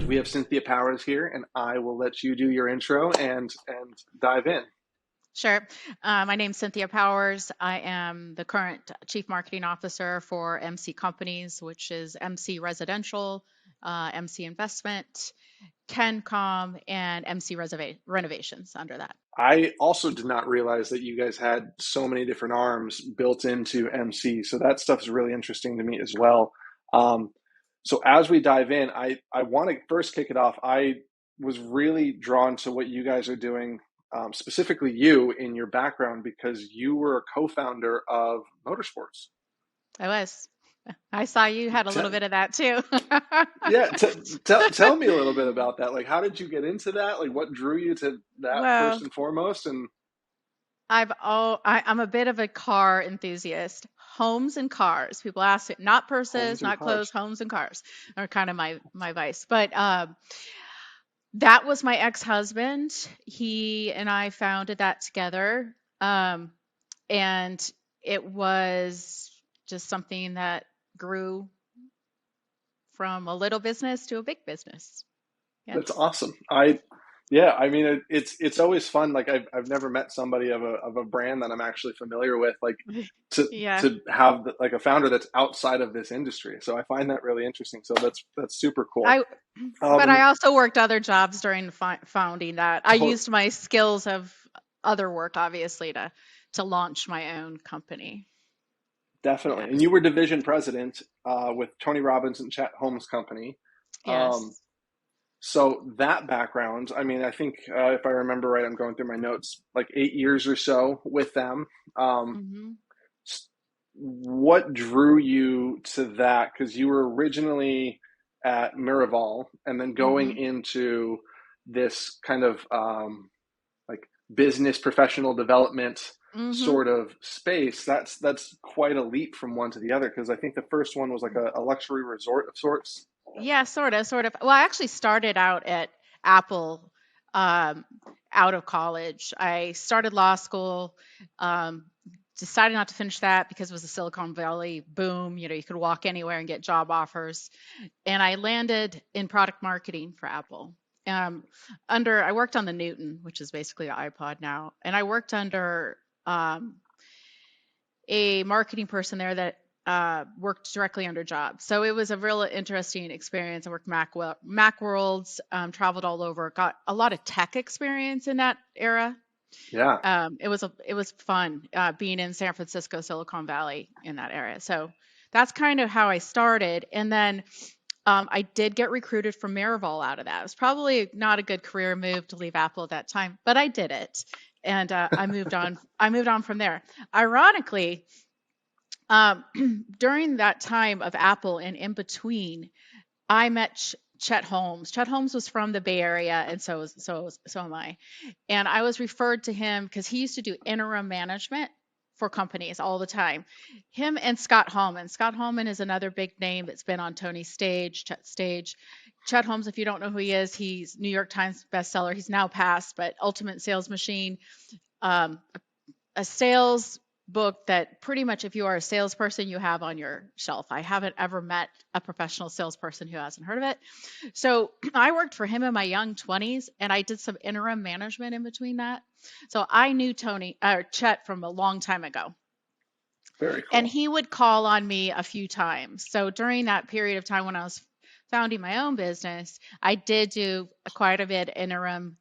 we have Cynthia Powers here, and I will let you do your intro and dive in. Sure. My name's Cynthia Powers. I am the current Chief Marketing Officer for MC Companies, which is MC Residential, MC Investment, KenCom, and MC Renovations under that. I also did not realize that you guys had so many different arms built into MC, so that stuff's really interesting to me as well. Um, so as we dive in, I want to first kick it off. I was really drawn to what you guys are doing, specifically you in your background, because you were a co-founder of Motorsports. I was. I saw you had a little T- bit of that too. yeah, tell me a little bit about that. Like, how did you get into that? Like, what drew you to that first Well, and foremost? And I'm a bit of a car enthusiast. Homes and cars. People ask it, not purses, homes and not clothes, cars. homes and cars are kind of my vice. But that was my ex-husband. He and I founded that together. And it was just something that grew from a little business to a big business. That's Yes. awesome. Yeah, I mean, it's always fun. Like, I've never met somebody of a brand that I'm actually familiar with, like Yeah. to have like a founder that's outside of this industry. So I find that really interesting. So that's super cool. I but I Um, also worked other jobs during founding that. I to, used my skills of other work obviously to launch my own company. Definitely. And Yes. you were division president with Tony Robbins and Chet Holmes Company. Um, Yes. so that background, I mean, I think if I remember right, I'm going through my notes, like 8 years or so with them. Um, Mhm. what drew you to that? Because you were originally at Miraval and then going Mhm. into this kind of like business professional development Mhm. sort of space. That's quite a leap from one to the other, because I think the first one was like a luxury resort of sorts. Yeah, sort of. Well, I actually started out at Apple um, out of college. I started law school, um, decided not to finish that because it was a Silicon Valley boom. You could walk anywhere and get job offers. And I landed in product marketing for Apple. Um, I worked on the Newton, which is basically an iPod now, and I worked under um, a marketing person there that worked directly under jobs. So it was a real interesting experience. I worked Macworlds, traveled all over, got a lot of tech experience in that era. Yeah. It was fun being in San Francisco, Silicon Valley in that area. So that's kind of how I started. And then I did get recruited from Miraval out of that. It was probably not a good career move to leave Apple at that time, but I did it, and I moved on. I moved on from there. Ironically, um, during that time of Apple and in between, I met Chet Holmes. Chet Holmes was from the Bay Area, and so am I. And I was referred to him because he used to do interim management for companies all the time. Him and Scott Hallman. Scott Hallman is another big name that's been on Tony's stage, Chet's stage. Chet Holmes, if you don't know who he is, he's New York Times bestseller. He's now passed, but Ultimate Sales Machine, um, a sales book that pretty much if you are a salesperson you have on your shelf. I haven't ever met a professional salesperson who hasn't heard of it. So I worked for him in my young 20s, and I did some interim management in between that. So I knew Tony or Chet from a long time ago, Very and cool. he would call on me a few times. So during that period of time when I was founding my own business, I did do quite a bit interim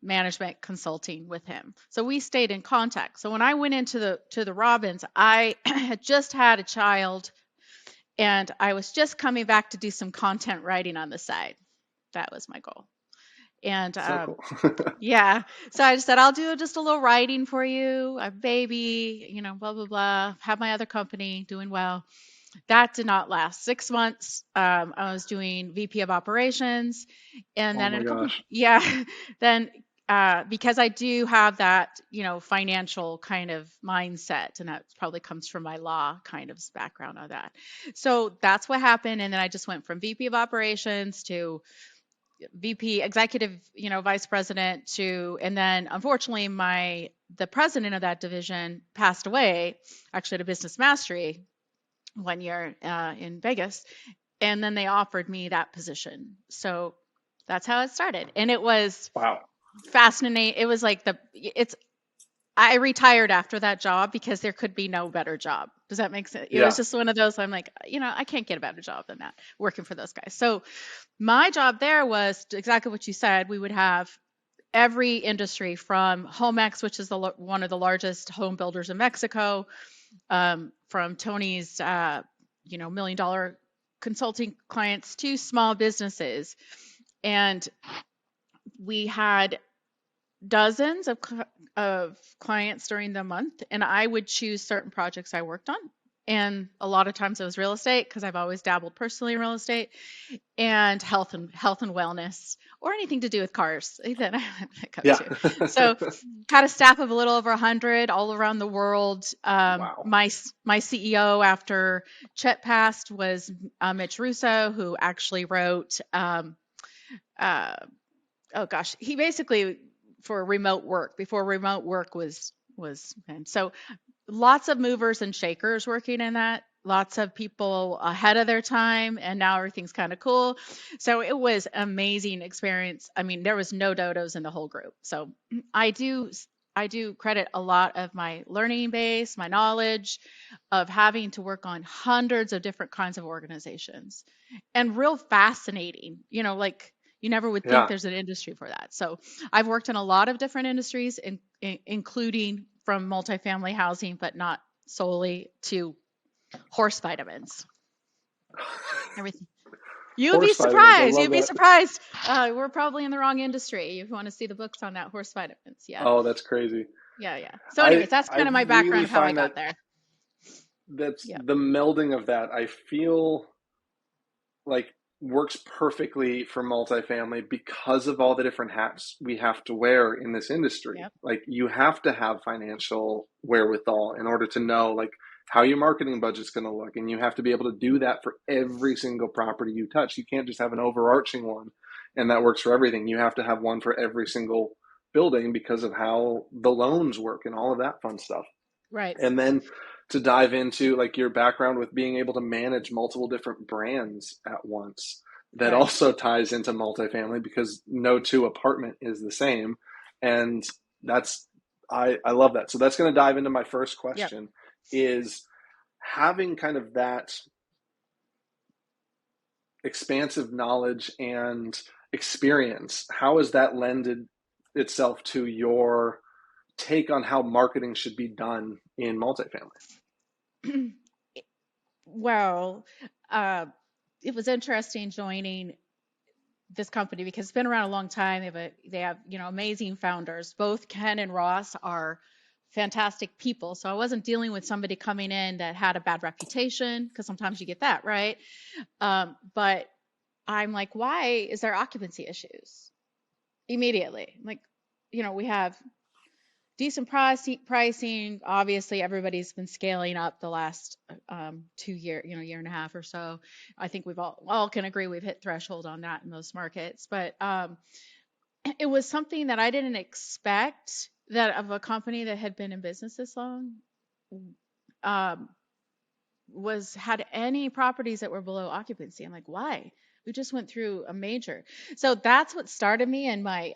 management consulting with him. So we stayed in contact. So when I went into the Robins, I had just had a child, and I was just coming back to do some content writing on the side. That was my goal. And So cool. yeah, so I just said, I'll do just a little writing for you, a baby, blah, blah, blah. Have my other company doing well. That did not last 6 months. I was doing VP of operations. And Oh then in my a couple, gosh. yeah, then because I do have that, financial kind of mindset, and that probably comes from my law kind of background on that. So that's what happened. And then I just went from VP of operations to VP executive, vice president to, and then unfortunately the president of that division passed away, actually at a business mastery one year in Vegas. And then they offered me that position. So That's how it started. And it was Wow. fascinating. It was like I retired after that job because there could be no better job. Does that make sense? It was Yeah. just one of those, I'm like, I can't get a better job than that working for those guys. So my job there was exactly what you said. We would have every industry from Homex, which is one of the largest home builders in Mexico, from Tony's, $1 million consulting clients to small businesses. And we had dozens of clients during the month, and I would choose certain projects I worked on. And a lot of times it was real estate because I've always dabbled personally in real estate, and health and wellness, or anything to do with cars that I go Yeah. to. So had a staff of a little over 100 all around the world. Wow. My CEO after Chet passed was Mitch Russo, who actually wrote uh, oh gosh, he basically, for remote work, before remote work was, and so lots of movers and shakers working in that, lots of people ahead of their time, and now everything's kind of cool. So it was amazing experience. I mean, there was no dodos in the whole group. So I do I do credit a lot of my learning base, my knowledge of having to work on hundreds of different kinds of organizations, and real fascinating, like you never would think Yeah. there's an industry for that. So I've worked in a lot of different industries, including from multifamily housing, but not solely, to horse vitamins, everything. You'd be Horse vitamins. I surprised. love You'd be that. surprised. We're probably in the wrong industry if you want to see the books on that, horse vitamins. Yeah. Oh, that's crazy. Yeah. Yeah. So I anyways, that's I kind of my really background of how I find got that there. that's Yep. the melding of that. I feel like works perfectly for multifamily because of all the different hats we have to wear in this industry. Yep. Like you have to have financial wherewithal in order to know like how your marketing budget's going to look, and you have to be able to do that for every single property you touch. You can't just have an overarching one and that works for everything. You have to have one for every single building because of how the loans work and all of that fun stuff. Right. And then to dive into like your background with being able to manage multiple different brands at once, that Right. also ties into multifamily because no two apartment is the same. And that's I love that. So that's going to dive into my first Yep. question is having kind of that expansive knowledge and experience, how has that lended itself to your take on how marketing should be done in multifamily? Well, uh, it was interesting joining this company because it's been around a long time. They have amazing founders. Both Ken and Ross are fantastic people. So I wasn't dealing with somebody coming in that had a bad reputation, because sometimes you get that, right? But I'm like, why is there occupancy issues immediately? Like, we have decent pricing. Obviously, everybody's been scaling up the last 2 year, year and a half or so. I think we've all can agree we've hit threshold on that in most markets. But it was something that I didn't expect, that of a company that had been in business this long, um, had any properties that were below occupancy. I'm like, why? We just went through a major. So that's what started me, and my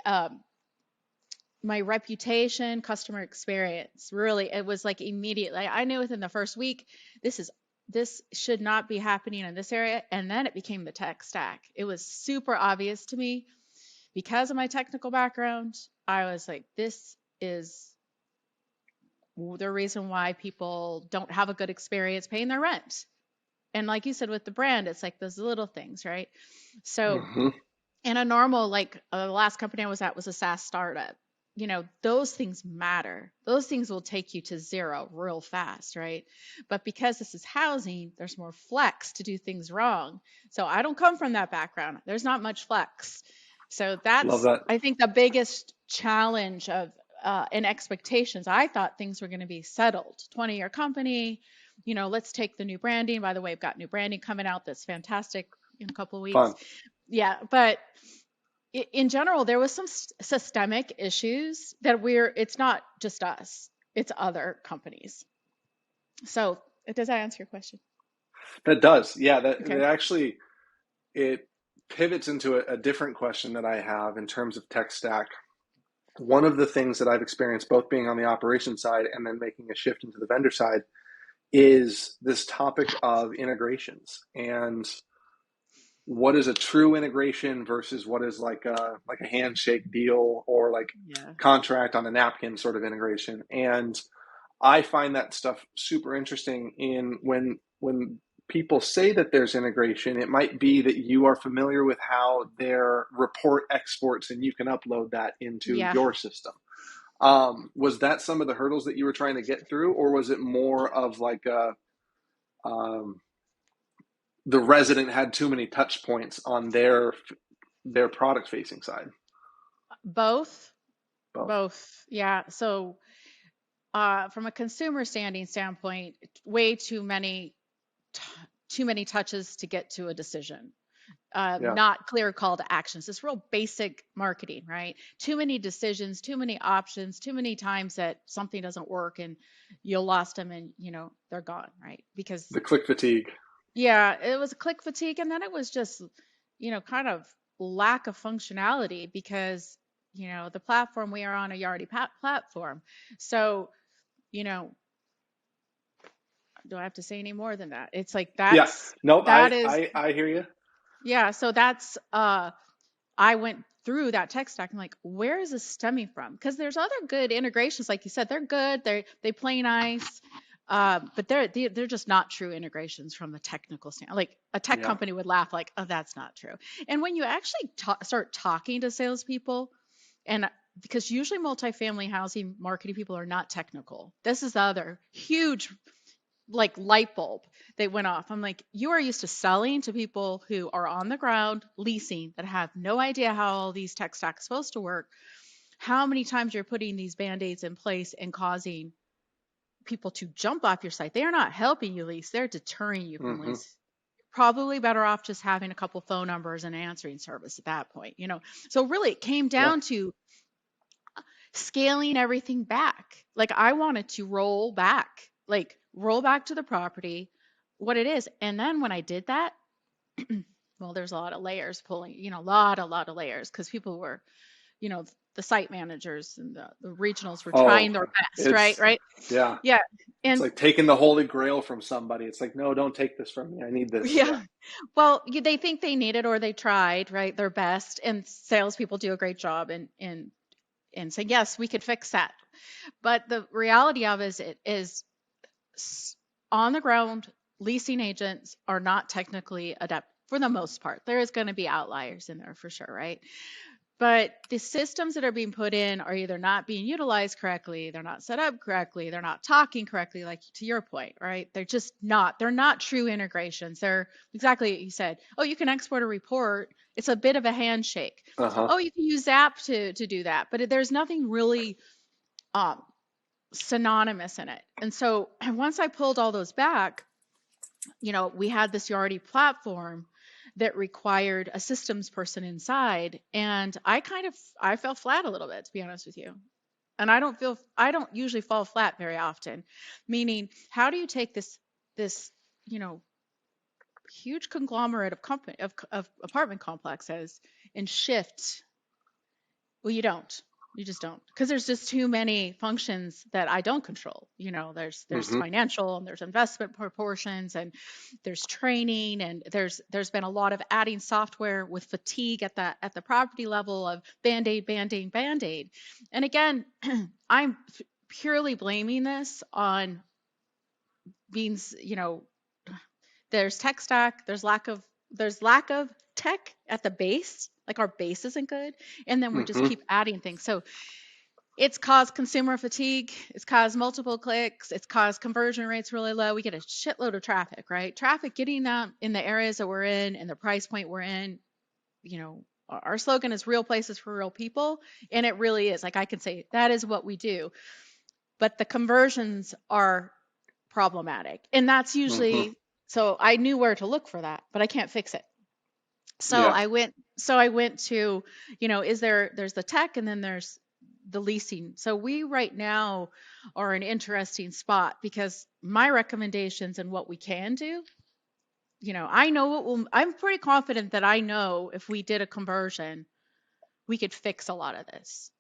reputation, customer experience. Really, it was like immediately. I knew within the first week, this should not be happening in this area. And then it became the tech stack. It was super obvious to me because of my technical background. I was like, this is the reason why people don't have a good experience paying their rent. And like you said, with the brand, it's like those little things, right? So Mm-hmm. in a normal, like the last company I was at was a SaaS startup. Those things matter. Those things will take you to zero real fast, right? But because this is housing, there's more flex to do things wrong. So I don't come from that background. There's not much flex. So Love that's, that. I think, the biggest challenge of and expectations. I thought things were going to be settled. 20-year company, let's take the new branding. By the way, I've got new branding coming out that's fantastic in a couple of weeks. Fun. Yeah, but in general, there was some systemic issues that it's not just us, it's other companies. So does that answer your question? That does. Yeah, that Okay. actually it pivots into a different question that I have in terms of tech stack. One of the things that I've experienced, both being on the operations side and then making a shift into the vendor side, is this topic of integrations and what is a true integration versus what is like a handshake deal or like Yeah. contract on a napkin sort of integration. And I find that stuff super interesting in when people say that there's integration, it might be that you are familiar with how their report exports and you can upload that into Yeah. your system. Was that some of the hurdles that you were trying to get through, or was it more of like um, the resident had too many touch points on their product facing side? Both. Both. Both. Yeah. So from a consumer standpoint, way t- too many touches to get to a decision. Yeah. Not clear call to actions. It's real basic marketing, right? Too many decisions, too many options, too many times that something doesn't work and you lost them and they're gone, right? Because The click fatigue. yeah, it was click fatigue, and then it was just kind of lack of functionality because the platform we are on a Yardi platform. So you know do I have to say any more than that? It's like Yeah. Nope. that is I hear you. yeah. So that's I went through that tech stack and like, where is this stemming from? Because there's other good integrations, like you said, they're good. They play nice, but they're just not true integrations from a technical standpoint. Like a tech Yeah. company would laugh, like, oh, that's not true. And when you actually start talking to salespeople, and because usually multifamily housing marketing people are not technical. This is the other huge like light bulb they went off. I'm like, you are used to selling to people who are on the ground leasing that have no idea how all these tech stacks supposed to work. How many times you're putting these band-aids in place and causing people to jump off your site? They are not helping you lease, they're deterring you from Mm-hmm. lease. Probably better off just having a couple phone numbers and answering service at that point. So really it came Yeah. down to scaling everything back. Like I wanted to roll back to the property, what it is. And then when I did that, well, there's a lot of layers pulling, lot of layers because people were, you know, the site managers and the regionals were Oh, trying their best, right? it's Right. yeah. Yeah. It's And like taking the holy grail from somebody. It's like, no, don't take this from me. I need this. yeah, well, they think they need it or they tried, right? Their best. And salespeople do a great job and say, yes, we could fix that. But the reality of it is on the ground, leasing agents are not technically adept for the most part. There is going to be outliers in there for sure, right? But the systems that are being put in are either not being utilized correctly, they're not set up correctly, they're not talking correctly, like to your point, right? They're not true integrations. They're exactly what you said. Oh, you can export a report. It's a bit of a handshake. Uh-huh. Oh, you can use Zap to do that, but there's nothing really um, synonymous in it. And so once I pulled all those back, we had this Yardi platform that required a systems person inside, and I fell flat a little bit, to be honest with you. And I don't usually fall flat very often. Meaning, how do you take this you know huge conglomerate of company of apartment complexes and shift? Well, you don't. You just don't, because there's just too many functions that I don't control. There's Mm-hmm. financial and there's investment proportions and there's training and there's been a lot of adding software with fatigue at the property level of band-aid, band-aid, band-aid. And again, I'm purely blaming this on being, there's tech stack, there's lack of tech at the base, like our base isn't good, and then we just Mm-hmm. keep adding things. So it's caused consumer fatigue, it's caused multiple clicks, it's caused conversion rates really low. We get a shitload of traffic, right? Traffic getting that in the areas that we're in and the price point we're in. Our slogan is real places for real people, and it really is. Like I can say that is what we do, but the conversions are problematic, and that's Mm-hmm. usually, so I knew where to look for that, but I can't fix it. So Yeah. I went to, there's the tech and then there's the leasing. So we right now are an interesting spot because my recommendations and what we can do I know I'm pretty confident that I know if we did a conversion, we could fix a lot of this.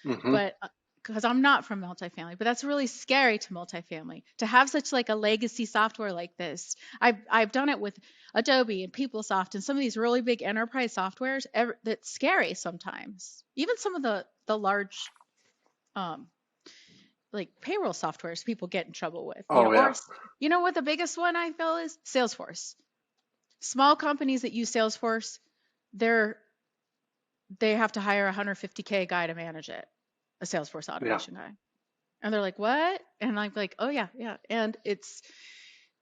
Hmm. But because I'm not from multifamily, but that's really scary to multifamily to have such like a legacy software like this. I've done it with Adobe and PeopleSoft and some of these really big enterprise softwares. That's scary sometimes. Even some of the large um, like payroll softwares people get in trouble with, Oh or yeah. what the biggest one I feel is Salesforce. Small companies that use Salesforce, they're they have to hire a 150K guy to manage it, a Salesforce Yeah. automation guy. And they're like, "What?" And I'm like, "Oh yeah, yeah." And it's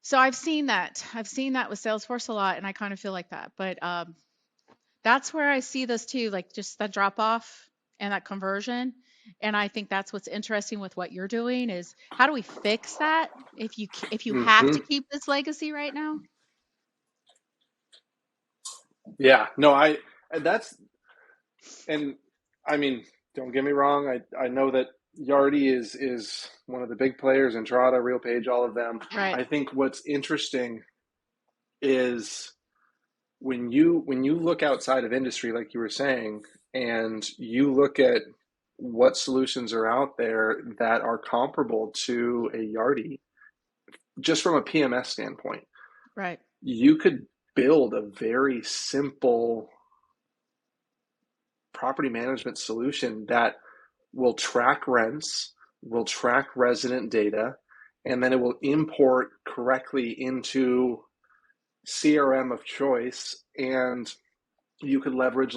so I've seen that. I've seen that with Salesforce a lot, and I kind of feel like that. But that's where I see this too, like just that drop off and that conversion. And I think that's what's interesting with what you're doing is how do we fix that if you have Hmm. to keep this legacy right now? Yeah. No, that's, and I mean, don't get me wrong. I know that Yardi is one of the big players, Entrada, RealPage, all of them. Right. I think what's interesting is when you look outside of industry, like you were saying, and you look at what solutions are out there that are comparable to a Yardi, just from a PMS standpoint, Right. you could build a very simple property management solution that will track rents, will track resident data, and then it will import correctly into CRM of choice. And you could leverage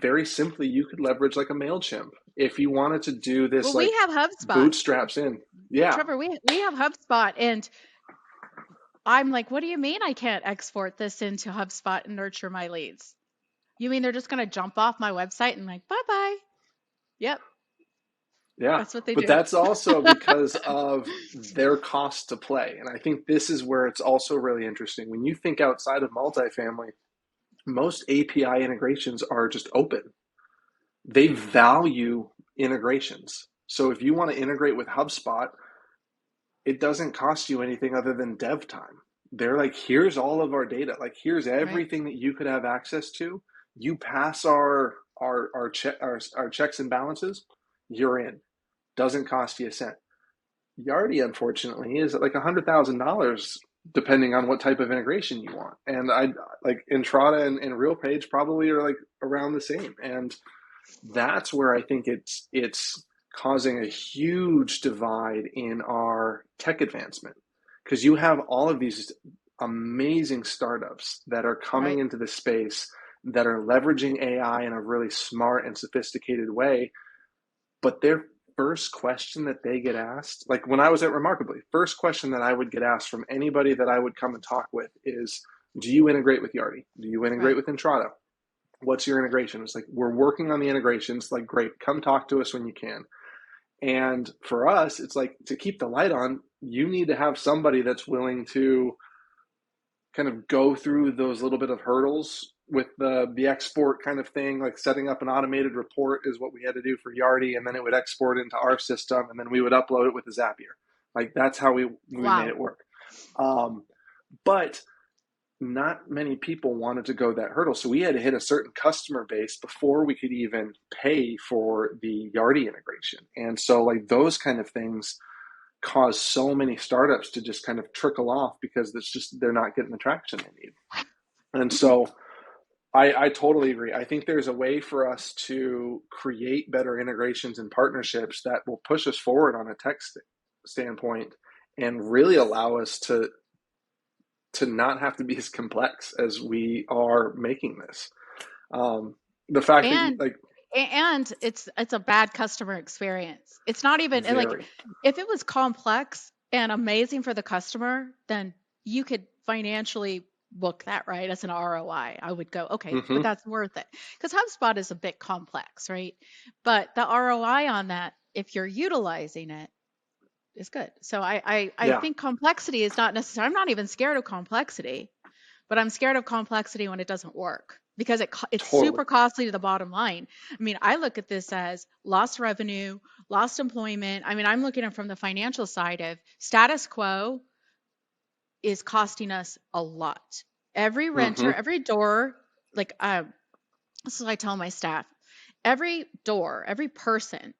very simply, you could leverage like a MailChimp if you wanted to do this Well, we like have HubSpot. bootstraps in. Yeah. Trevor, we have HubSpot, and I'm like, what do you mean I can't export this into HubSpot and nurture my leads? You mean they're just going to jump off my website and like, bye bye? Yep, Yeah. that's what they But do. that's also because of their cost to play. And I think this is where it's also really interesting. When you think outside of multifamily, most API integrations are just open. They value integrations. So if you want to integrate with HubSpot, it doesn't cost you anything other than dev time. They're like, here's all of our data. Like, here's Right. everything that you could have access to. You pass our checks and balances, you're in. Doesn't cost you a cent. Yardi, unfortunately, is like $100,000 depending on what type of integration you want. And I like Entrada and RealPage probably are like around the same. And that's where I think it's causing a huge divide in our tech advancement because you have all of these amazing startups that are coming Right. into the space that are leveraging AI in a really smart and sophisticated way, but their first question that they get asked, like when I was at Remarkably, first question that I would get asked from anybody that I would come and talk with is, do you integrate with Yardi? Do you integrate Right. with Entrada? What's your integration? It's like, we're working on the integrations. Like, great, come talk to us when you can. And for us, it's like, to keep the light on, you need to have somebody that's willing to kind of go through those little bit of hurdles with the export kind of thing, like setting up an automated report is what we had to do for Yardi, and then it would export into our system, and then we would upload it with a Zapier. Like, that's how we made Wow. it work. But not many people wanted to go that hurdle. So we had to hit a certain customer base before we could even pay for the Yardi integration. And so like those kind of things cause so many startups to just kind of trickle off because it's just, they're not getting the traction they need. And so I totally agree. I think there's a way for us to create better integrations and partnerships that will push us forward on a tech standpoint and really allow us to not have to be as complex as we are making this. The fact that And it's a bad customer experience. It's not even and like very, if it was complex and amazing for the customer, then you could financially book that right as an ROI. I would go, okay, but mm-hmm, that's worth it because HubSpot is a bit complex, right? But the ROI on that, if you're utilizing it, is good. So I yeah, think complexity is not necessary. I'm not even scared of complexity, but I'm scared of complexity when it doesn't work because it's totally. super costly to the bottom line. I mean, I look at this as lost revenue, lost employment. I mean, I'm looking at it from the financial side of status quo is costing us a lot. Every renter, Mm-hmm. every door, like this is what I tell my staff. Every door, every person,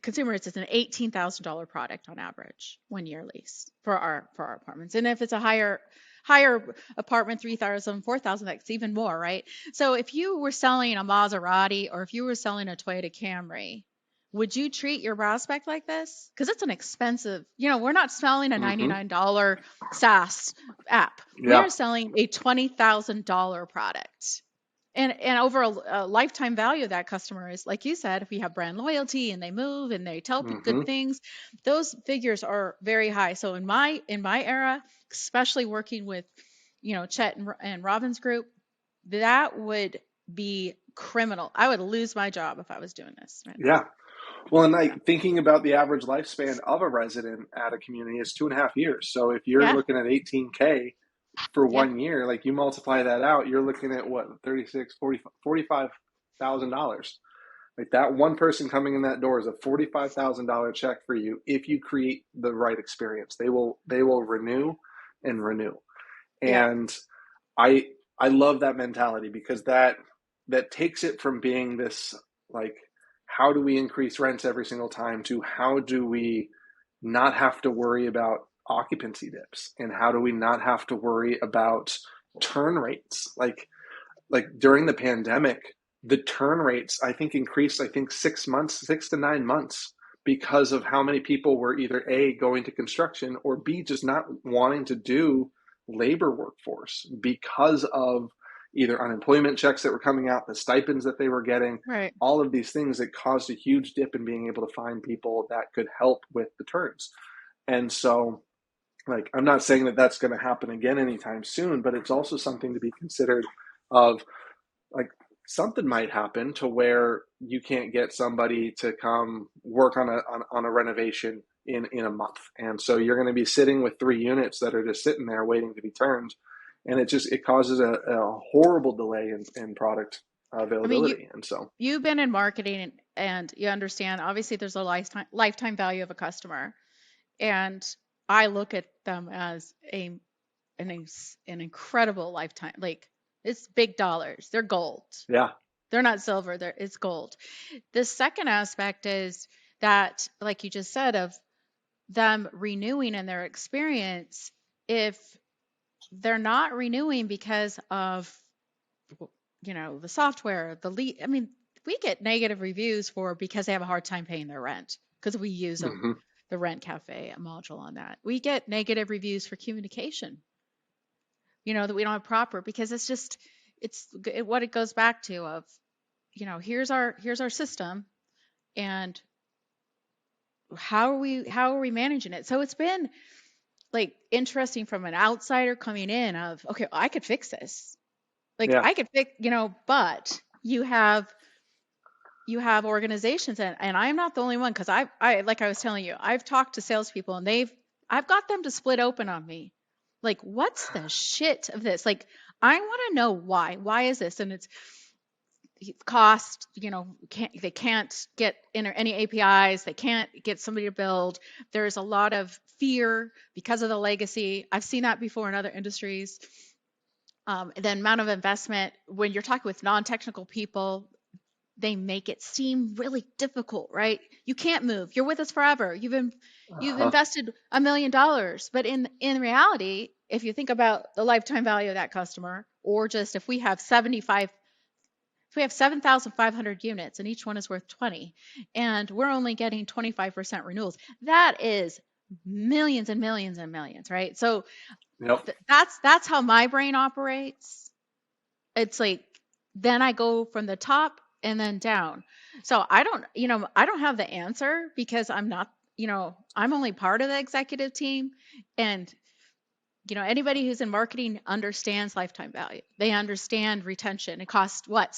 consumers, is an $18,000 product on average, 1 year lease for our apartments. And if it's a higher apartment, 3,000, 4,000, that's even more, right? So if you were selling a Maserati or if you were selling a Toyota Camry, would you treat your prospect like this? Because it's an expensive, we're not selling a Mm-hmm. $99 SaaS app. We Yeah. are selling a $20,000 product. And over a lifetime value of that customer is, like you said, if we have brand loyalty and they move and they tell Mm-hmm. good things, those figures are very high. So in my era, especially working with, Chet and Robin's group, that would be criminal. I would lose my job if I was doing this right now. Yeah. Well, and Yeah. like thinking about the average lifespan of a resident at a community is 2.5 years. So if you're Yeah. looking at 18K for Yeah. 1 year, like you multiply that out, you're looking at what, 36, 40, $45,000. Like that one person coming in that door is a $45,000 check for you if you create the right experience. They will renew and renew. Yeah. And I I love that mentality because that takes it from being this like how do we increase rents every single time to how do we not have to worry about occupancy dips and how do we not have to worry about turn rates like during the pandemic the turn rates I think increased 6 to 9 months because of how many people were either a going to construction or b just not wanting to do labor workforce because of either unemployment checks that were coming out, the stipends that they were getting, Right. all of these things that caused a huge dip in being able to find people that could help with the turns. And so, like, I'm not saying that that's going to happen again anytime soon, but it's also something to be considered of like something might happen to where you can't get somebody to come work on a renovation in a month, and so you're going to be sitting with 3 units that are just sitting there waiting to be turned, and it causes a horrible delay in product I mean, availability, and so you've been in marketing and you understand, obviously there's a lifetime value of a customer. And I look at them as an incredible lifetime. Like, it's big dollars. They're gold. yeah, They're not silver. It's gold. The second aspect is that, like you just said, of them renewing in their experience. If they're not renewing because of, the software, the lead. I mean, we get negative reviews because they have a hard time paying their rent because we use mm-hmm, the Rent Cafe module on that. We get negative reviews for communication, that we don't have proper, because what it goes back to of, here's our system, and how are we managing it? So it's been like interesting from an outsider coming in of, okay, I could fix this. Like yeah, I could fix, but you have organizations, and I'm not the only one, because I like I was telling you, I've talked to salespeople and I've got them to split open on me. Like, what's the shit of this? Like, I want to know why. Why is this? And it's cost, they can't get any APIs. They can't get somebody to build. There's a lot of fear because of the legacy. I've seen that before in other industries. The amount of investment when you're talking with non-technical people, they make it seem really difficult, right? You can't move. You're with us forever. You've uh-huh, invested $1 million, but in reality, if you think about the lifetime value of that customer, or just if we have 7,500 units and each one is worth 20, and we're only getting 25% renewals, that is millions and millions and millions, right? So yep, that's how my brain operates. It's like, then I go from the top and then down. So I don't have the answer, because I'm not, I'm only part of the executive team. And anybody who's in marketing understands lifetime value. They understand retention. It costs what,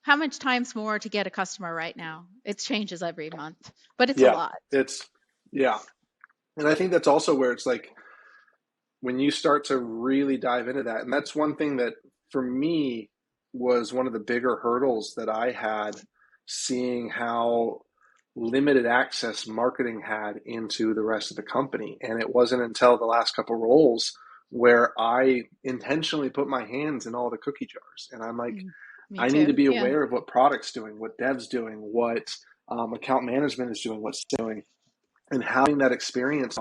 how much times more to get a customer right now? It changes every month, but it's a yeah, lot. it's yeah, and I think that's also where it's like when you start to really dive into that, and that's one thing that for me was one of the bigger hurdles that I had seeing how limited access marketing had into the rest of the company. And it wasn't until the last couple of roles where I intentionally put my hands in all the cookie jars. And I'm like, Me I need to too. be Yeah. aware of what product's doing, what dev's doing, what account management is doing, what's doing, and having that experience.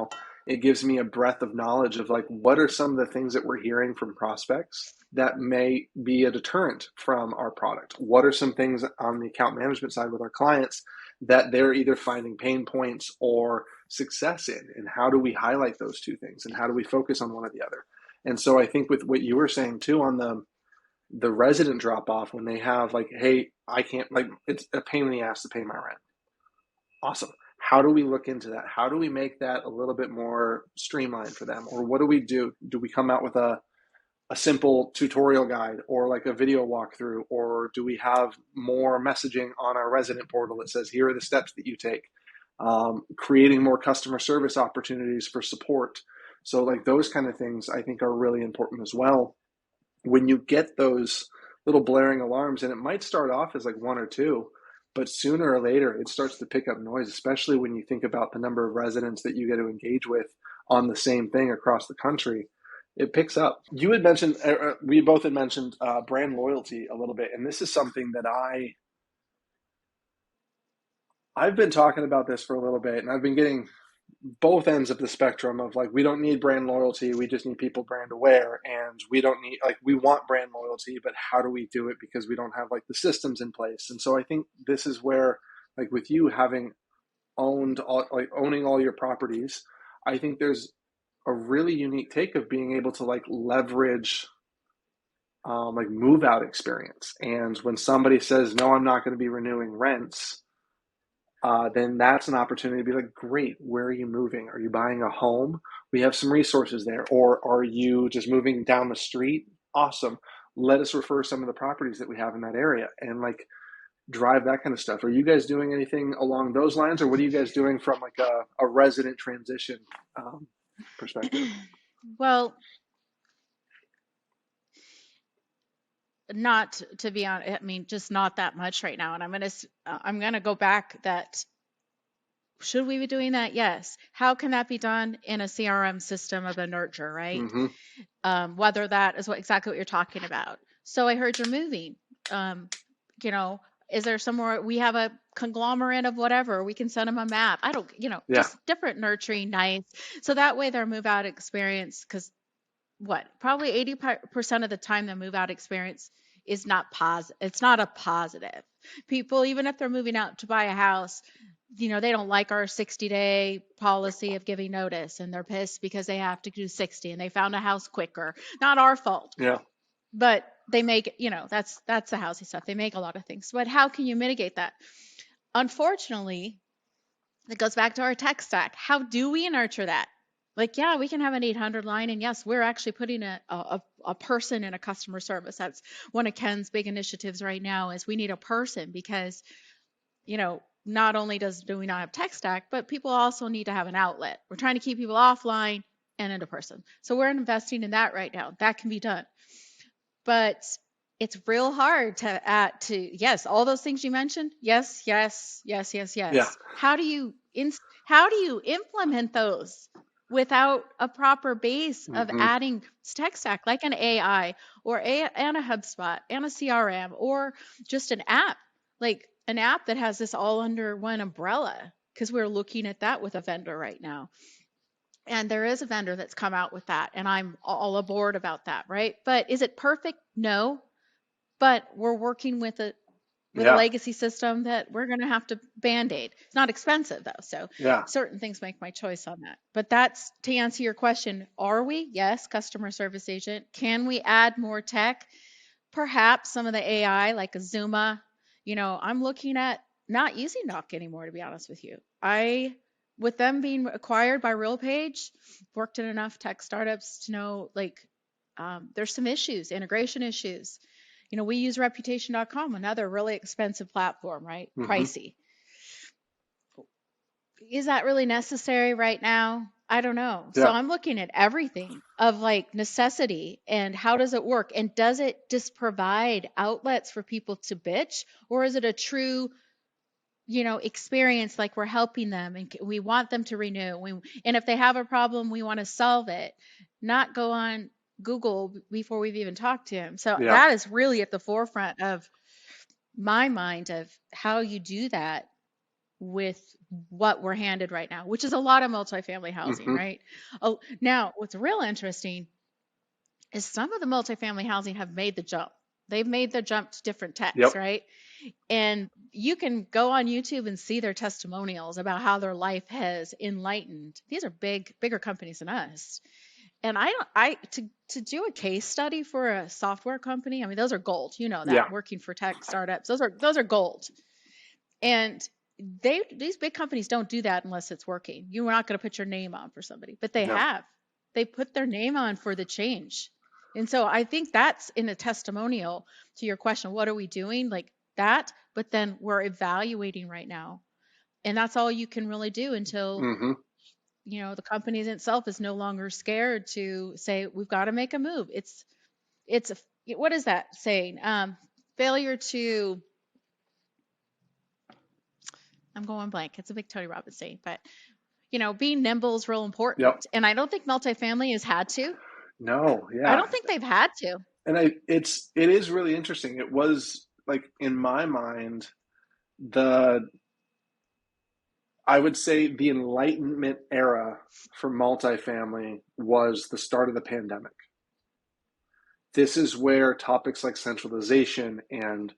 It gives me a breadth of knowledge of like, what are some of the things that we're hearing from prospects that may be a deterrent from our product? What are some things on the account management side with our clients that they're either finding pain points or success in? And how do we highlight those two things? And how do we focus on one or the other? And so I think with what you were saying too on the resident drop off, when they have like, hey, I can't, like, it's a pain in the ass to pay my rent. Awesome. How do we look into that? How do we make that a little bit more streamlined for them? Or what do we do? Do we come out with a simple tutorial guide or like a video walkthrough? Or do we have more messaging on our resident portal that says, here are the steps that you take? Creating more customer service opportunities for support. So like those kind of things I think are really important as well. When you get those little blaring alarms, and it might start off as like one or two, but sooner or later it starts to pick up noise, especially when you think about the number of residents that you get to engage with on the same thing across the country. It picks up. You had mentioned, we both had mentioned brand loyalty a little bit, and this is something that I've been talking about this for a little bit, and I've been getting both ends of the spectrum of like, we don't need brand loyalty, we just need people brand aware. And we don't need, like, we want brand loyalty, but how do we do it? Because we don't have like the systems in place. And so I think this is where, like with you having owning all your properties, I think there's a really unique take of being able to like leverage like move out experience. And when somebody says, no, I'm not going to be renewing rents, then that's an opportunity to be like, great, where are you moving? Are you buying a home? We have some resources there. Or are you just moving down the street? Awesome. Let us refer some of the properties that we have in that area and like drive that kind of stuff. Are you guys doing anything along those lines? Or what are you guys doing from like a resident transition perspective? Well, not to be honest, I mean, just not that much right now. And I'm gonna go back that should we be doing that? Yes. How can that be done in a CRM system of a nurture, right? Mm-hmm. Whether that is exactly what you're talking about. So I heard you're moving. Um, you know, is there somewhere we have a conglomerate of whatever? We can send them a map. I don't, Yeah. just different nurturing, nice. So that way their move out experience, because probably 80% of the time the move out experience is not positive. It's not a positive. People, even if they're moving out to buy a house, they don't like our 60-day policy of giving notice, and they're pissed because they have to do 60 and they found a house quicker. Not our fault, Yeah. but they make, that's the housing stuff. They make a lot of things. But how can you mitigate that? Unfortunately, it goes back to our tech stack. How do we nurture that? Like, yeah, we can have an 800 line, and yes, we're actually putting a person in a customer service. That's one of Ken's big initiatives right now is we need a person because, not only do we not have tech stack, but people also need to have an outlet. We're trying to keep people offline and in a person. So we're investing in that right now. That can be done. But it's real hard yes, all those things you mentioned. Yes, yes, yes, yes, Yeah. yes. How do you implement those without a proper base of Mm-hmm. adding tech stack like an AI and a HubSpot and a CRM or just an app, like an app that has this all under one umbrella? Because we're looking at that with a vendor right now. And there is a vendor that's come out with that, and I'm all aboard about that, right? But is it perfect? No. But we're working with a Yeah. legacy system that we're going to have to band-aid. It's not expensive though, so Yeah. certain things make my choice on that. But that's to answer your question. Are we? Yes, customer service agent. Can we add more tech? Perhaps some of the AI like a Zuma. I'm looking at not using Knock anymore, to be honest with you. With them being acquired by RealPage, worked in enough tech startups to know there's some issues, integration issues. We use reputation.com, another really expensive platform, right? Mm-hmm. Pricey. Is that really necessary right now? I don't know. So Yeah. I'm looking at everything of like necessity and how does it work? And does it just provide outlets for people to bitch? Or is it a true, experience like we're helping them and we want them to renew. And if they have a problem, we want to solve it, not go on Google before we've even talked to them. So Yeah. that is really at the forefront of my mind of how you do that with what we're handed right now, which is a lot of multifamily housing, Hmm. right? Oh, now what's real interesting is some of the multifamily housing have made the jump. They've made the jump to different techs, Yep. right? And you can go on YouTube and see their testimonials about how their life has enlightened. These are bigger companies than us. And I don't, I to do a case study for a software company. I mean, those are gold. You know Yeah. that working for tech startups, those are gold. And these big companies don't do that unless it's working. You're not going to put your name on for somebody, but they No. have. They put their name on for the change. And so I think that's in a testimonial to your question, what are we doing? Like that, but then we're evaluating right now. And that's all you can really do until, Hmm. the company itself is no longer scared to say, we've got to make a move. It's what is that saying? Failure to, I'm going blank. It's a big Tony Robbins saying, but being nimble is real Yep. important. And I don't think multifamily has had to. No. I Yeah. don't think they've had to. And it is really interesting. It was like, in my mind, the I would say the Enlightenment era for multifamily was the start of the pandemic. This is where topics like centralization and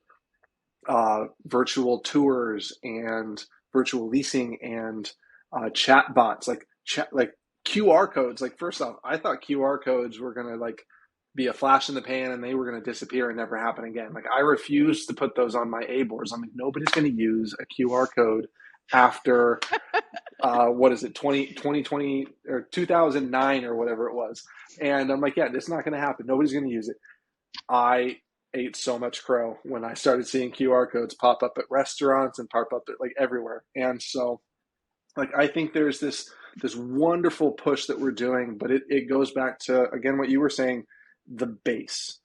virtual tours and virtual leasing and chat bots, like QR codes. Like, first off, I thought QR codes were gonna like be a flash in the pan and they were gonna disappear and never happen again. Like, I refused to put those on my A boards. I'm like, nobody's gonna use a QR code after what is it, 2020 or 2009 or whatever it was. And I'm like, yeah, this is not going to happen. Nobody's going to use it. I ate so much crow when I started seeing QR codes pop up at restaurants and pop up at like everywhere. And so, like, I think there's this wonderful push that we're doing, but it goes back to, again, what you were saying, the base.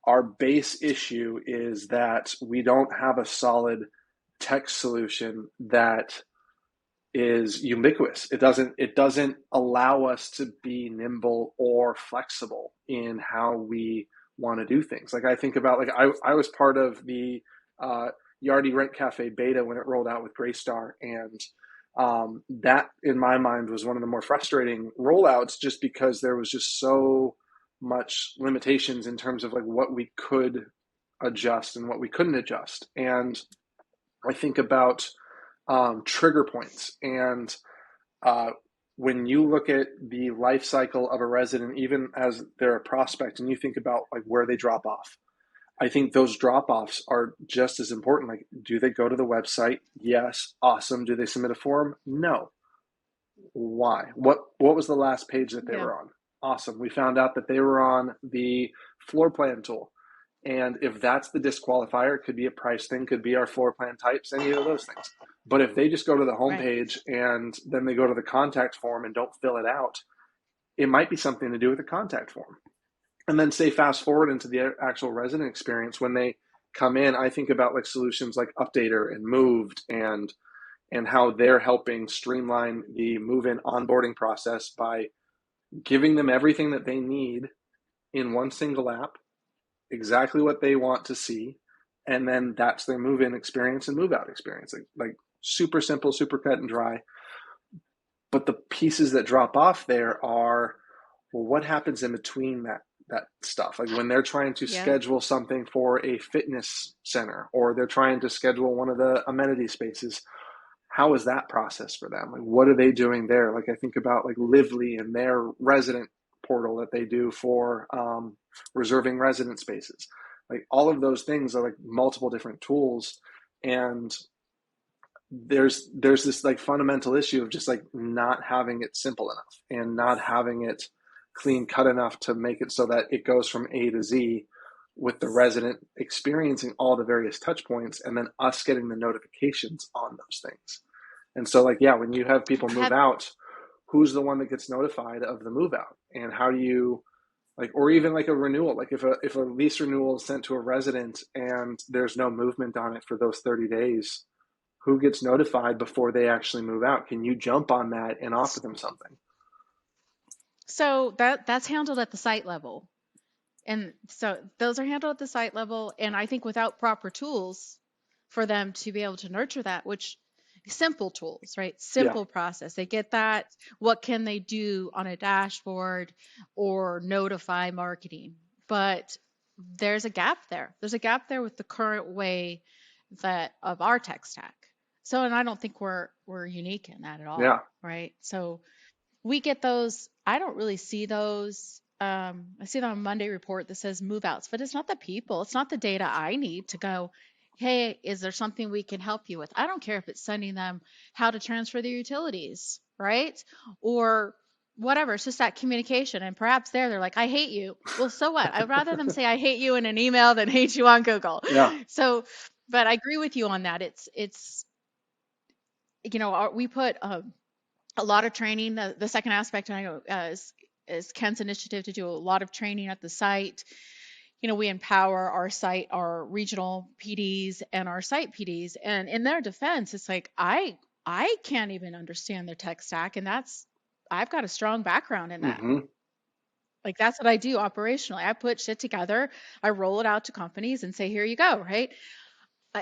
Our base issue is that we don't have a solid tech solution that is ubiquitous. It doesn't allow us to be nimble or flexible in how we want to do things. Like, I think about, like, I was part of the Yardi Rent Cafe beta when it rolled out with Greystar, and that in my mind was one of the more frustrating rollouts, just because there was just so much limitations in terms of like what we could adjust and what we couldn't adjust. And I think about trigger points. And uh, when you look at the life cycle of a resident, even as they're a prospect, and you think about like where they drop off, I think those drop offs are just as important. Like, do they go to the website? Yes. Awesome. Do they submit a form? No. Why? What was the last page that they Yeah. were on? Awesome. We found out that they were on the floor plan tool. And if that's the disqualifier, it could be a price thing, could be our floor plan types, any of those things. But if they just go to the Right. homepage and then they go to the contact form and don't fill it out, it might be something to do with the contact form. And then, say, fast forward into the actual resident experience. When they come in, I think about like solutions like Updater and Moved, and how they're helping streamline the move-in onboarding process by giving them everything that they need in one single app, exactly what they want to see, and then that's their move-in experience and move-out experience. Like super simple, super cut and dry. But the pieces that drop off there are, well, what happens in between that stuff? Like, when they're trying to Yeah. schedule something for a fitness center, or they're trying to schedule one of the amenity spaces, how is that process for them? Like, what are they doing there? Like, I think about like Lively and their resident portal that they do for reserving resident spaces. Like, all of those things are like multiple different tools, and there's this like fundamental issue of just like not having it simple enough and not having it clean cut enough to make it so that it goes from A to Z, with the resident experiencing all the various touch points and then us getting the notifications on those things. And so, like, yeah, when you have people move Have out, who's the one that gets notified of the move out? And how do you, like, or even like a renewal, like if a lease renewal is sent to a resident and there's no movement on it for those 30 days, who gets notified before they actually move out? Can you jump on that and offer them something? So that's handled at the site level. And so those are handled at the site level. And I think without proper tools for them to be able to nurture that, which simple tools, right? Yeah. Simple process. They get that. What can they do on a dashboard or notify marketing? But there's a gap there. There's a gap there with the current way that of our tech stack. So, and I don't think we're unique in that at Yeah. all, right? So we get those. I don't really see those. I see them on Monday report that says move outs, but it's not the people. It's not the data I need to go, hey, is there something we can help you with? I don't care if it's sending them how to transfer their utilities, right? Or whatever. It's just that communication. And perhaps they're like, I hate you. Well, so what? I'd rather them say I hate you in an email than hate you on Google. Yeah. So, but I agree with you on that. We put a lot of training. The second aspect I know is Ken's initiative to do a lot of training at the site. We empower our regional PDs and our site PDs. And in their defense, it's like, I can't even understand their tech stack. And I've got a strong background in that. Mm-hmm. Like, that's what I do operationally. I put shit together, I roll it out to companies and say, here you go, right?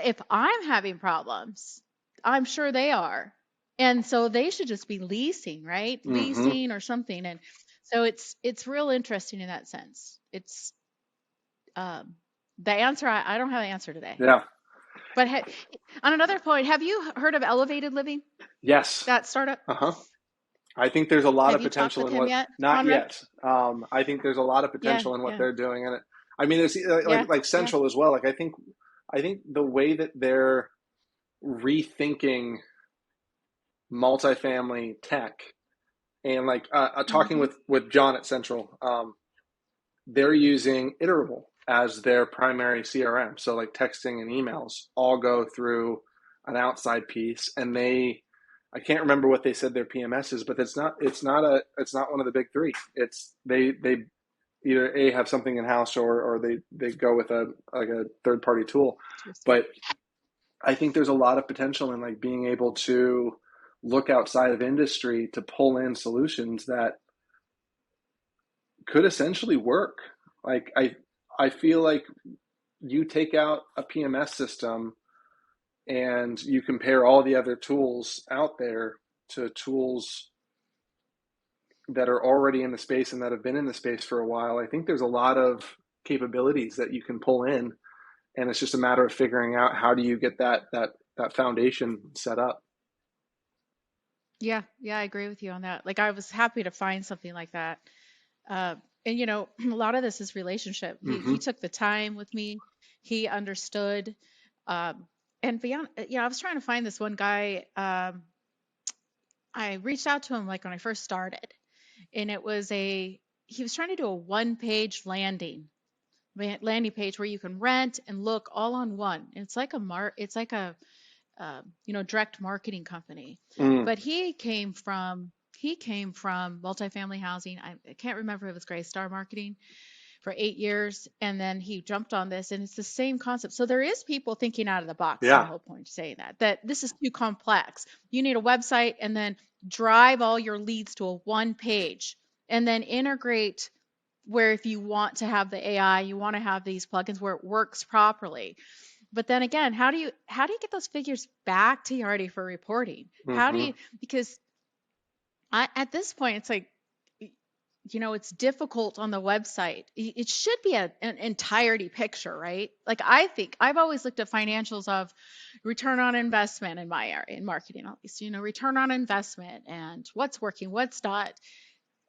If I'm having problems, I'm sure they are. And so they should just be leasing, right? Mm-hmm. Leasing or something. And so it's real interesting in that sense. It's the answer. I don't have an answer today. Yeah. But on another point, have you heard of Elevated Living? Yes. That startup? Uh-huh. I think there's a lot Have of you talked potential with in him what, yet, not Conrad? yet. I think there's a lot of Yeah, potential in what yeah, they're doing. And I mean, it's yeah, like yeah. Central as well. Like, I think the way that they're rethinking multifamily tech and like talking Mm-hmm. with John at Central, they're using Iterable as their primary CRM. So like texting and emails all go through an outside piece, and I can't remember what they said their PMS is, but it's not one of the big three. It's they either have something in house or they go with a third party tool. Interesting. But I think there's a lot of potential in like being able to look outside of industry to pull in solutions that could essentially work. Like I feel like you take out a PMS system and you compare all the other tools out there to tools that are already in the space and that have been in the space for a while. I think there's a lot of capabilities that you can pull in, and it's just a matter of figuring out how do you get that foundation set up. Yeah, yeah, I agree with you on that. Like, I was happy to find something like that. Uh, and a lot of this is relationship. He Mm-hmm. took the time with me. He understood. Um, and beyond, I was trying to find this one guy. I reached out to him like when I first started, and he was trying to do a one-page landing page where you can rent and look all on one. And it's like a direct marketing company. Mm. But he came from multifamily housing. I can't remember if it was Gray Star Marketing for 8 years, and then he jumped on this, and it's the same concept. So there is people thinking out of the box. My Yeah. whole point of saying that this is too complex. You need a website, and then drive all your leads to a one page, and then integrate where if you want to have the AI, you want to have these plugins where it works properly. But then again, how do you get those figures back to Yardi for reporting? Mm-hmm. Because at this point, it's like, it's difficult on the website. It should be an entirety picture, right? Like, I think I've always looked at financials of return on investment in my area, in marketing, at least, return on investment and what's working, what's not.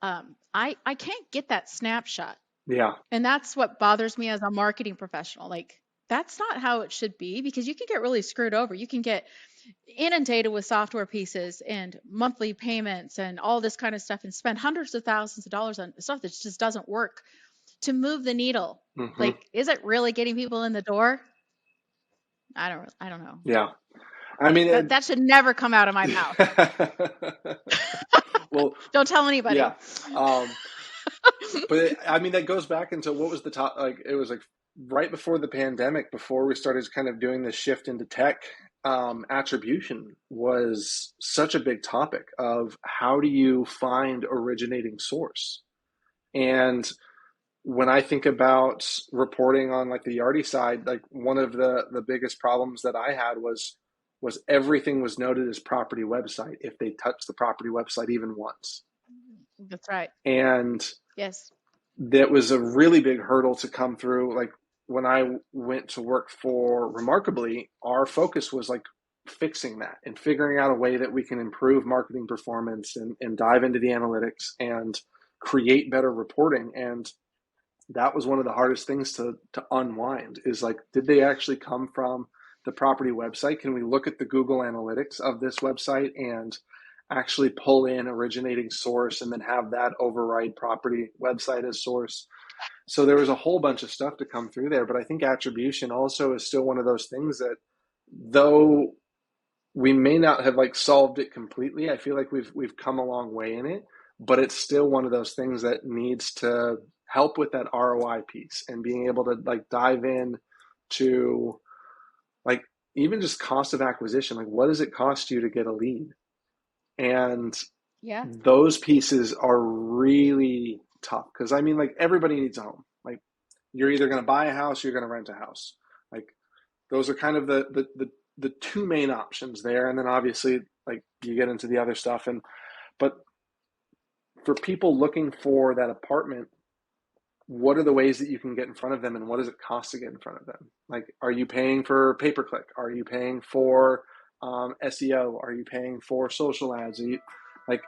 I can't get that snapshot. Yeah. And that's what bothers me as a marketing professional. Like, that's not how it should be, because you can get really screwed over. You can get inundated with software pieces and monthly payments and all this kind of stuff and spend hundreds of thousands of dollars on stuff that just doesn't work to move the needle. Mm-hmm. Like, is it really getting people in the door? I don't know. Yeah. I mean, That should never come out of my mouth. well, Don't tell anybody. yeah. But I mean, that goes back into what was the top, like, it was like right before the pandemic, before we started kind of doing this shift into tech. attribution was such a big topic of how do you find originating source. And when I think about reporting on like the Yardi side, like one of the biggest problems that I had was everything was noted as property website if they touched the property website even once. That's right. And Yes. that was a really big hurdle to come through. Like when I went to work for Remarkably, our focus was like fixing that and figuring out a way that we can improve marketing performance and dive into the analytics and create better reporting. And that was one of the hardest things to unwind is like, did they actually come from the property website? Can we look at the Google Analytics of this website and actually pull in originating source and then have that override property website as source? So there was a whole bunch of stuff to come through there, but I think attribution also is still one of those things that, though we may not have like solved it completely, I feel like we've come a long way in it, but it's still one of those things that needs to help with that ROI piece and being able to like dive in to like even just cost of acquisition. Like, what does it cost you to get a lead? And Yeah. those pieces are really tough because I mean, like everybody needs a home. Like, you're either going to buy a house, or you're going to rent a house. Like, those are kind of the two main options there, and then obviously like you get into the other stuff. And but for people looking for that apartment, what are the ways that you can get in front of them, and what does it cost to get in front of them? Like, are you paying for pay-per-click? Are you paying for SEO? Are you paying for social ads? Like,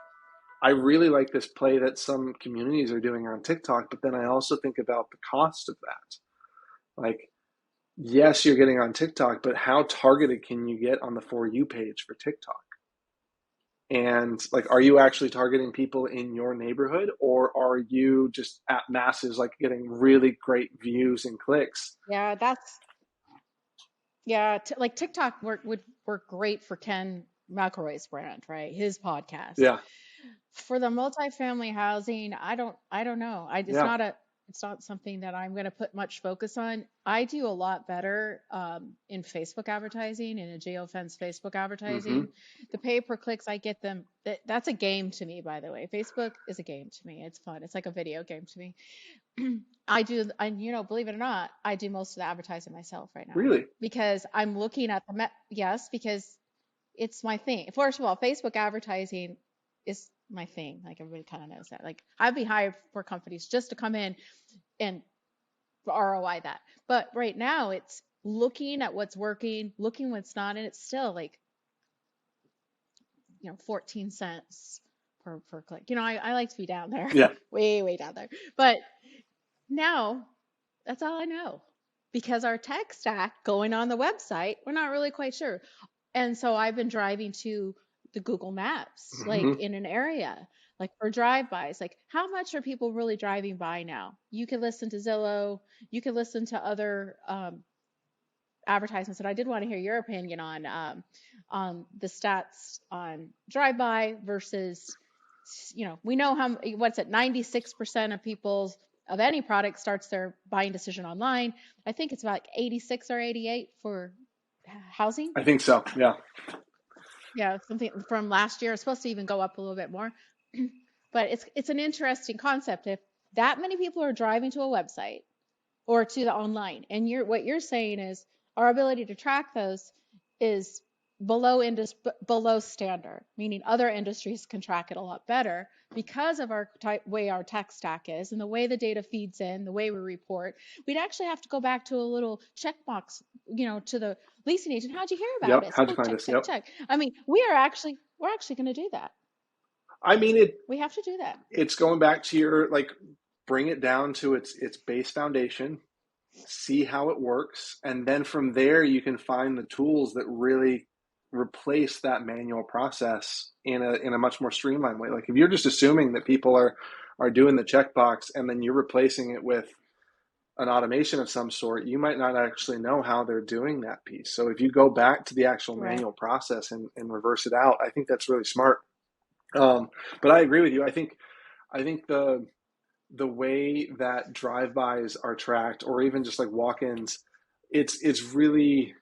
I really like this play that some communities are doing on TikTok, but then I also think about the cost of that. Like, yes, you're getting on TikTok, but how targeted can you get on the For You page for TikTok? And like, are you actually targeting people in your neighborhood, or are you just at masses, like getting really great views and clicks? Yeah, that's yeah, like TikTok would work great for Ken McElroy's brand, right? His podcast. Yeah, For the multifamily housing, I don't know. yeah, It's not something that I'm going to put much focus on. I do a lot better in Facebook advertising, in a geofence Facebook mm-hmm. advertising. The pay per clicks, I get them. That's a game to me, by the way. Facebook is a game to me. It's fun. It's like a video game to me. Believe it or not, I do most of the advertising myself right now Really? because I'm looking at yes, because it's my thing. First of all, Facebook advertising is my thing. Like everybody kind of knows that. Like I'd be hired for companies just to come in and ROI that. But right now it's looking at what's working, looking what's not, and it's still like, 14 cents per click. I like to be down there, Yeah, way, way down there. But now that's all I know because our tech stack going on the website, we're not really quite sure. And so I've been driving to the Google Maps, like mm-hmm. in an area, like for drive-bys. Like, how much are people really driving by now? You can listen to Zillow, you can listen to other advertisements. And I did want to hear your opinion on the stats on drive-by versus, we know what's it, 96% of people of any product starts their buying decision online. I think it's about like 86 or 88 for housing. I think so. Yeah. Yeah, something from last year. It's supposed to even go up a little bit more. But it's an interesting concept. If that many people are driving to a website or to the online, and what you're saying is our ability to track those is below standard, meaning other industries can track it a lot better because of our way our tech stack is and the way the data feeds in, the way we report. We'd actually have to go back to a little checkbox, to the leasing agent. How'd you hear about Yep. us? How'd you Oh, find check, us? check, Yep. check. I mean, we're actually going to do that. I mean, We have to do that. it's going back to your like, bring it down to its base foundation, see how it works, and then from there you can find the tools that really replace that manual process in a much more streamlined way. Like, if you're just assuming that people are doing the checkbox and then you're replacing it with an automation of some sort, you might not actually know how they're doing that piece. So if you go back to the actual Right. manual process and reverse it out, I think that's really smart. But I agree with you. I think the way that drive-bys are tracked, or even just like walk-ins, it's really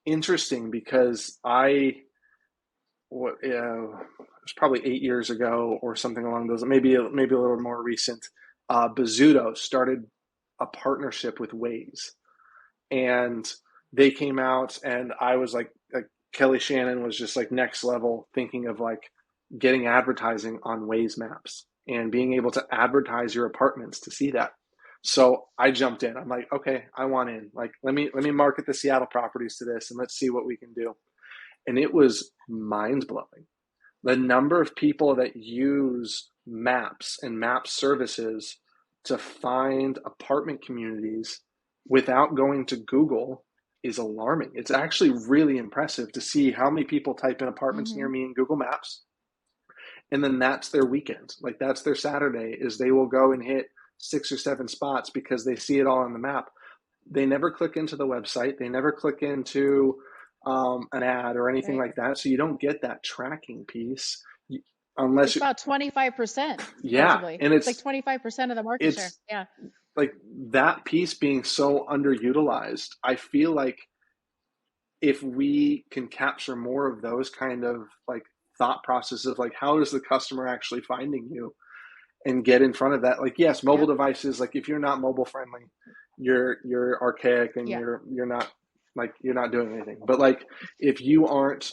interesting because it was probably 8 years ago or something along those, maybe a little more recent. Bizzuto started a partnership with Waze, and they came out, and I was like Kelly Shannon was just like next level thinking of like getting advertising on Waze maps and being able to advertise your apartments to see that. So I jumped in. I'm like, okay, I want in. Like, let me market the Seattle properties to this, and let's see what we can do. And it was mind blowing. The number of people that use maps and map services to find apartment communities without going to Google is alarming. It's actually really impressive to see how many people type in apartments near Mm-hmm. me in Google Maps, and then that's their weekend. Like, that's their Saturday, is they will go and hit 6 or 7 spots because they see it all on the map. They never click into the website. They never click into an ad or anything Right. like that. So you don't get that tracking piece It's unless you, about 25%, yeah. supposedly. And It's like 25% of the market share. it's Yeah. like that piece being so underutilized. I feel like if we can capture more of those kind of like thought processes of like, how is the customer actually finding you, and get in front of that. Like, yes, mobile Yep. devices, like if you're not mobile friendly, you're archaic, and Yeah. you're not, like, you're not doing anything. But like, if you aren't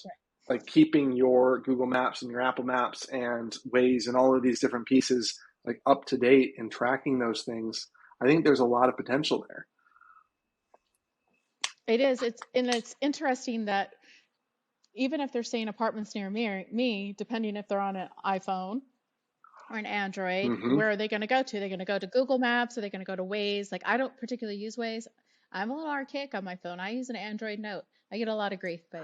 like keeping your Google Maps and your Apple Maps and Waze and all of these different pieces like up to date and tracking those things, I think there's a lot of potential there. It is. It's interesting that even if they're saying apartments near me, depending if they're on an iPhone or an Android, Mm-hmm. where are they going to go to? They're going to go to Google Maps, or they're going to go to Waze. Like, I don't particularly use Waze. I'm a little archaic on my phone. I use an Android Note. I get a lot of grief, but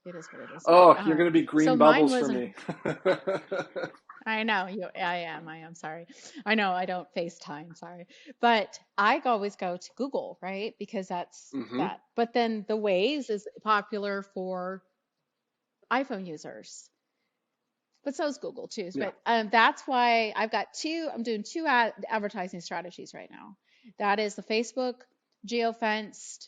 it is what it is. But Oh, you're going to be so green mine bubbles for was me. I know you. I am sorry. I know I don't FaceTime. Sorry, but I always go to Google, right? Because that's Mm-hmm. that. But then the Waze is popular for iPhone users, but so is Google too. Yeah. But that's why I've got two. I'm doing two advertising strategies right now. That is the Facebook geofenced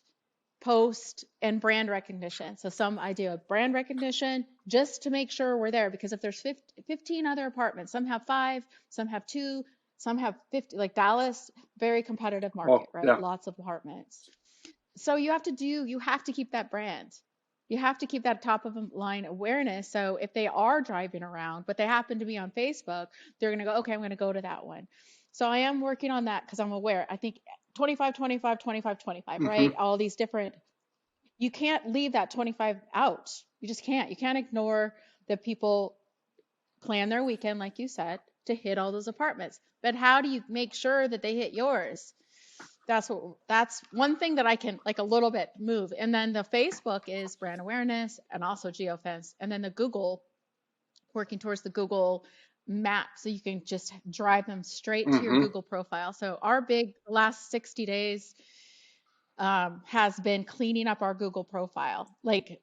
post and brand recognition. So some idea of brand recognition just to make sure we're there, because if there's 15 other apartments, some have 5, some have 2, some have 50, like Dallas, very competitive Oh, market, right? yeah. Lots of apartments. So you have to keep that brand. You have to keep that top of the line awareness. So if they are driving around, but they happen to be on Facebook, they're going to go, okay, I'm going to go to that one. So I am working on that because I'm aware. I think 25, 25, 25, 25, Mm-hmm. right? All these different, you can't leave that 25 out. You just can't. You can't ignore that people plan their weekend, like you said, to hit all those apartments. But how do you make sure that they hit yours? That's one thing that I can like a little bit move. And then the Facebook is brand awareness and also geofence. And then the Google, working towards the Google map, so you can just drive them straight to your Mm-hmm. Google profile. So our big last 60 days has been cleaning up our Google profile, like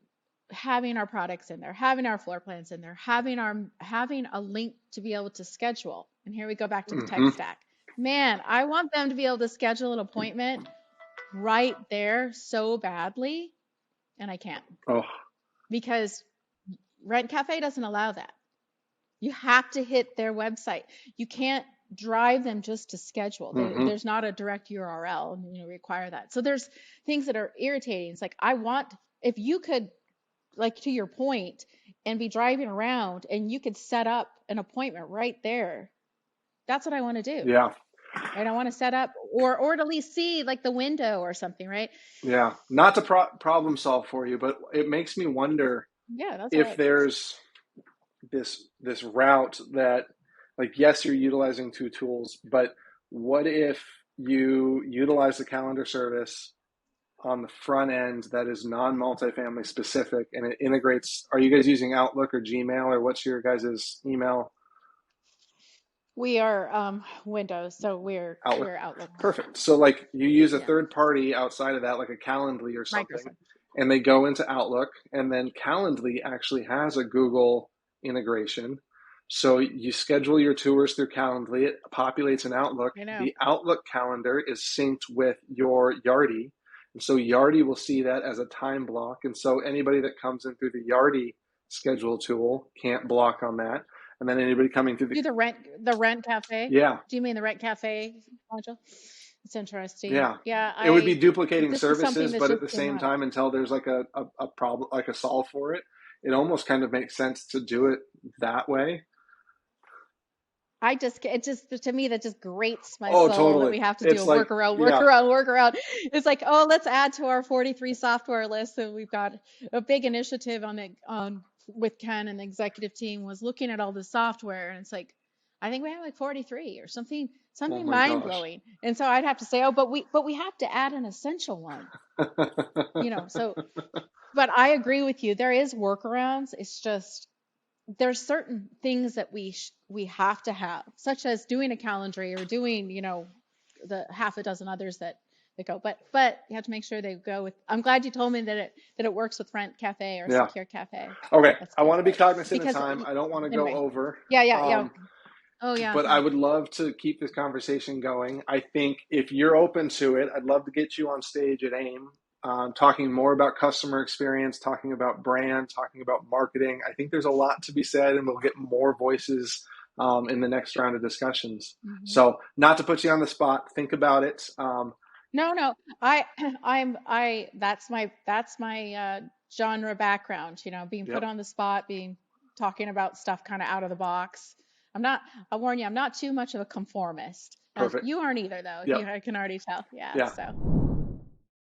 having our products in there, having our floor plans in there, having a link to be able to schedule. And here we go back to the tech Mm-hmm. stack. Man, I want them to be able to schedule an appointment right there so badly, and I can't, Oh. because Rent Cafe doesn't allow that. You have to hit their website. You can't drive them just to schedule. Mm-hmm. There's not a direct URL, and require that. So there's things that are irritating. It's like, I want, if you could, like, to your point, and be driving around and you could set up an appointment right there. That's what I want to do. Yeah. Right? I want to set up, or at least see like the window or something, right? Yeah, not to problem solve for you, but it makes me wonder Yeah, that's if right. there's this route that, like, yes, you're utilizing two tools, but what if you utilize the calendar service on the front end that is non-multifamily specific, and it integrates? Are you guys using Outlook or Gmail, or what's your guys' email? We are Windows, so Outlook. we're Outlook. Perfect. So like you use a Yeah, third party outside of that, like a Calendly or something, Microsoft. and they go into Outlook, and then Calendly actually has a Google integration. So you schedule your tours through Calendly, it populates in Outlook. I know. The Outlook calendar is synced with your Yardi, And so Yardi will see that as a time block. And so anybody that comes in through the Yardi schedule tool can't block on that. And then anybody coming through Do the rent cafe? yeah, Do you mean the rent cafe module? It's interesting. yeah, Yeah, it would be duplicating this is something services, that's but at just the came same up. time, until there's like a problem, like a solve for it, it almost kind of makes sense to do it that way. It just, to me, that just grates my Oh, soul that totally. we have to do It's a like, workaround, yeah, workaround, workaround. It's like, oh, let's add to our 43 software list. So we've got a big initiative on with Ken and the executive team was looking at all the software, and it's like, I think we have like 43 or something, oh something my mind gosh. blowing. And so I'd have to say, oh, but we have to add an essential one, so, but I agree with you. There is workarounds. It's just, there's certain things that we have to have, such as doing a calendar or doing, the half a dozen others that go. But you have to make sure they go with. I'm glad you told me that it works with Rent Cafe or Yeah. Secure Cafe. Okay. That's I good. want to be cognizant of Because time. I don't want to go anyway, over. yeah, yeah, yeah. Um, Oh yeah, but I yeah. would love to keep this conversation going. I think if you're open to it, I'd love to get you on stage at AIM, talking more about customer experience, talking about brand, talking about marketing. I think there's a lot to be said, and we'll get more voices in the next round of discussions. Hmm. So, not to put you on the spot, think about it. No, no. I that's my genre background, being put Yep, on the spot, being talking about stuff kind of out of the box. I warn you, I'm not too much of a conformist. perfect. You aren't either though. Yep, I can already tell. Yeah, yeah. so